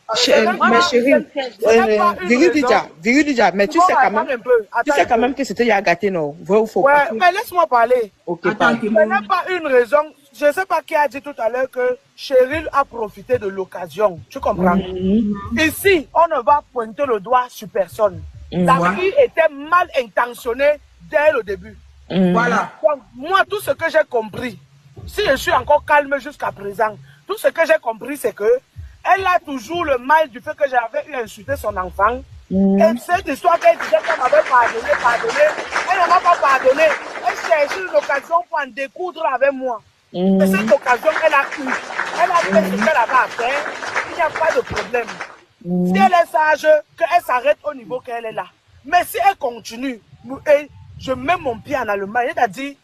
Mais chérie, Viridija, mais tu sais quand même que c'était Yagaté, non? Ouais, mais laisse-moi parler. Ok, ce n'est pas une raison. Je ne sais pas qui a dit tout à l'heure que Cheryl a profité de l'occasion. Tu comprends? Ici, on ne va pointer le doigt sur personne. La fille était mal intentionnée dès le début. Voilà. Donc, moi, tout ce que j'ai compris, si je suis encore calme jusqu'à présent, tout ce que j'ai compris, c'est que elle a toujours le mal du fait que j'avais insulté son enfant. Et cette histoire qu'elle disait qu'elle m'avait pardonné, elle ne m'a pas pardonné. Elle cherchait une occasion pour en découdre avec moi. Et cette occasion, elle a eu. Elle a fait ce qu'elle avait à faire. Il n'y a pas de problème. Si elle est sage, qu'elle s'arrête au niveau qu'elle est là. Mais si elle continue, et je mets mon pied en Allemagne, elle a dit,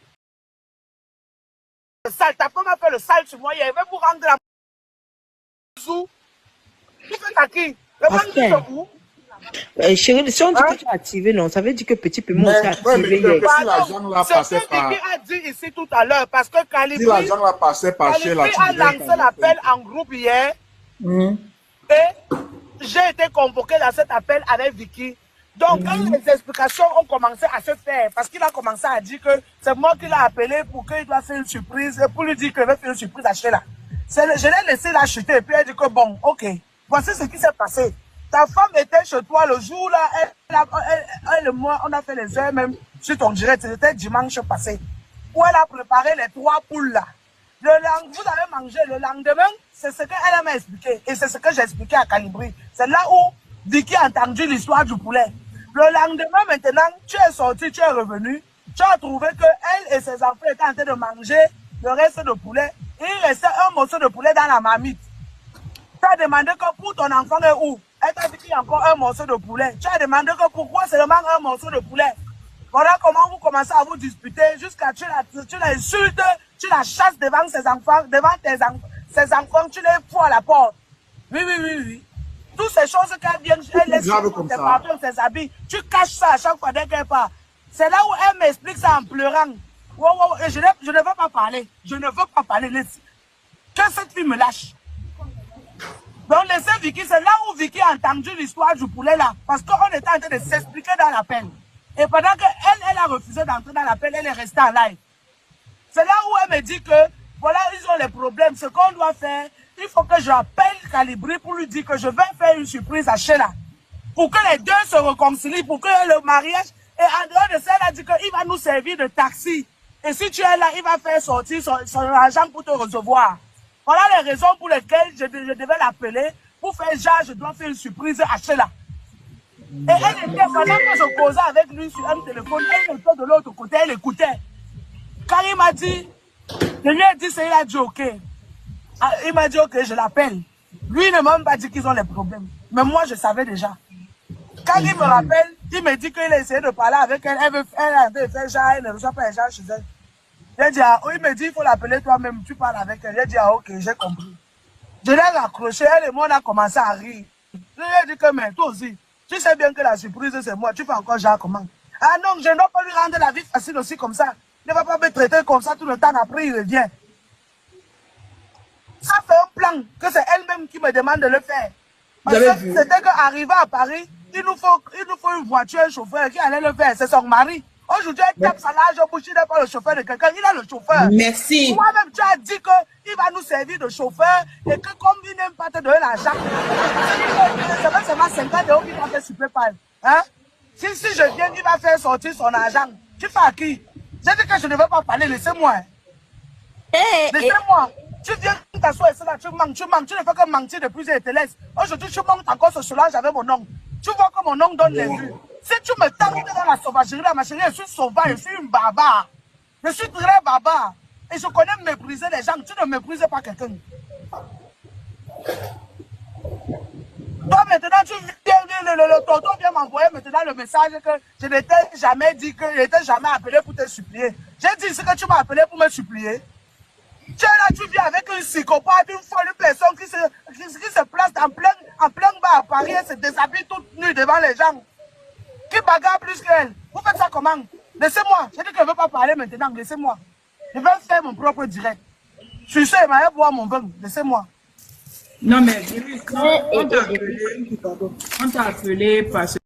sale, ta femme a fait le sale sur moi, il va vous rendre la sous. Tu fais à qui? Le bandit sur vous. Chérie, si on dit que tu as activé, non, ça veut dire que petit peu moi aussi activé. C'est ce que a dit ici tout à l'heure, parce que Calibri a lancé l'appel en groupe hier, et j'ai été convoqué dans cet appel avec Vicky. Donc, quand les explications ont commencé à se faire, parce qu'il a commencé à dire que c'est moi qui l'ai appelé pour qu'il doit faire une surprise, pour lui dire qu'il va faire une surprise à Sheila. Je l'ai laissé la chuter, et puis elle dit que bon, ok, voici ce qui s'est passé. Ta femme était chez toi le jour là, elle et moi, on a fait les heures même sur ton direct, c'était dimanche passé, où elle a préparé les 3 poules là. Vous avez mangé le lendemain, c'est ce qu'elle m'a expliqué, et c'est ce que j'ai expliqué à Calibri. C'est là où Vicky a entendu l'histoire du poulet. Le lendemain, maintenant, tu es sorti, tu es revenu, tu as trouvé que elle et ses enfants étaient en train de manger le reste de poulet. Il restait un morceau de poulet dans la marmite. Tu as demandé que pour ton enfant est où? Elle t'a dit qu'il y a encore un morceau de poulet. Tu as demandé que pourquoi seulement un morceau de poulet. Voilà comment vous commencez à vous disputer jusqu'à tu l'insultes, tu la chasses devant ses enfants, ses enfants, tu les fous à la porte. Oui. Toutes ces choses qu'elle vient, elle laisse ses parfums, ses habits, tu caches ça à chaque fois dès qu'elle part. C'est là où elle m'explique ça en pleurant. Et je ne veux pas parler. Je ne veux pas parler. Que cette fille me lâche. Donc laissez Vicky, c'est là où Vicky a entendu l'histoire du poulet là. Parce qu'on était en train de s'expliquer dans l'appel. Et pendant qu'elle a refusé d'entrer dans l'appel, elle est restée en live. C'est là où elle me dit que, voilà, ils ont les problèmes. Ce qu'on doit faire, il faut que j'appelle Calibri pour lui dire que je vais faire une surprise à Sheila. Pour que les deux se réconcilient, pour que le mariage... Et en dehors de ça, elle a dit qu'il va nous servir de taxi. Et si tu es là, il va faire sortir son argent pour te recevoir. Voilà les raisons pour lesquelles je devais l'appeler pour faire genre, je dois faire une surprise à Sheila. Et elle était, pendant que je causais avec lui sur un téléphone, elle était de l'autre côté, elle écoutait. Quand il m'a dit, je lui ai dit, il a dit ok. Il m'a dit ok, je l'appelle. Lui, il ne m'a même pas dit qu'ils ont les problèmes. Mais moi, je savais déjà. Quand il me rappelle, il me dit qu'il a essayé de parler avec elle. Elle veut faire genre, elle ne reçoit pas les gens chez elle. J'ai dit, il me dit, il faut l'appeler toi-même, tu parles avec elle. J'ai dit, ok, j'ai compris. Je l'ai raccroché, elle et moi, on a commencé à rire. Je lui ai dit que, mais toi aussi, tu sais bien que la surprise, c'est moi. Tu fais encore genre comment? Ah non, je ne dois pas lui rendre la vie facile aussi comme ça. Il ne va pas me traiter comme ça tout le temps, après il revient. Ça fait un plan que c'est elle-même qui me demande de le faire. Parce que c'était qu'arriver à Paris, il nous faut une voiture, un chauffeur qui allait le faire. C'est son mari. Aujourd'hui, elle tape sa large bouche, il n'est pas le chauffeur de quelqu'un, il a le chauffeur. Merci. Moi-même, tu as dit qu'il va nous servir de chauffeur et que comme il n'aime pas te donner l'argent, c'est seulement 50 € qu'il va faire super pas. Hein? Si je viens, il va faire sortir son argent. Tu fais à qui? J'ai dit que je ne veux pas parler, laissez-moi. Laissez-moi. Tu viens t'asseoir ici là, tu manques, tu ne fais que mentir depuis et te laisse. Aujourd'hui, tu manques encore ce soulage avec mon oncle. Tu vois que mon oncle donne les vues. Si tu me tentes dans la sauvagerie, là, ma chérie, je suis sauvage, je suis une barbare. Je suis très barbare. Et je connais mépriser les gens. Tu ne méprises pas quelqu'un. Toi, maintenant, tu viens, le tonton vient m'envoyer maintenant le message que je n'étais jamais dit que je n'étais jamais appelé pour te supplier. J'ai dit ce que tu m'as appelé pour me supplier. Tu es là, tu viens avec une psychopathe, une folle, une personne qui se place en plein bar à Paris et se déshabille toute nue devant les gens. Qui bagarre plus qu'elle. Vous faites ça comment? Laissez-moi. J'ai dit que je ne veux pas parler maintenant. Laissez-moi. Je vais faire mon propre direct. Je suis sûr, il va boire mon vin. Laissez-moi. Non, mais on t'a appelé parce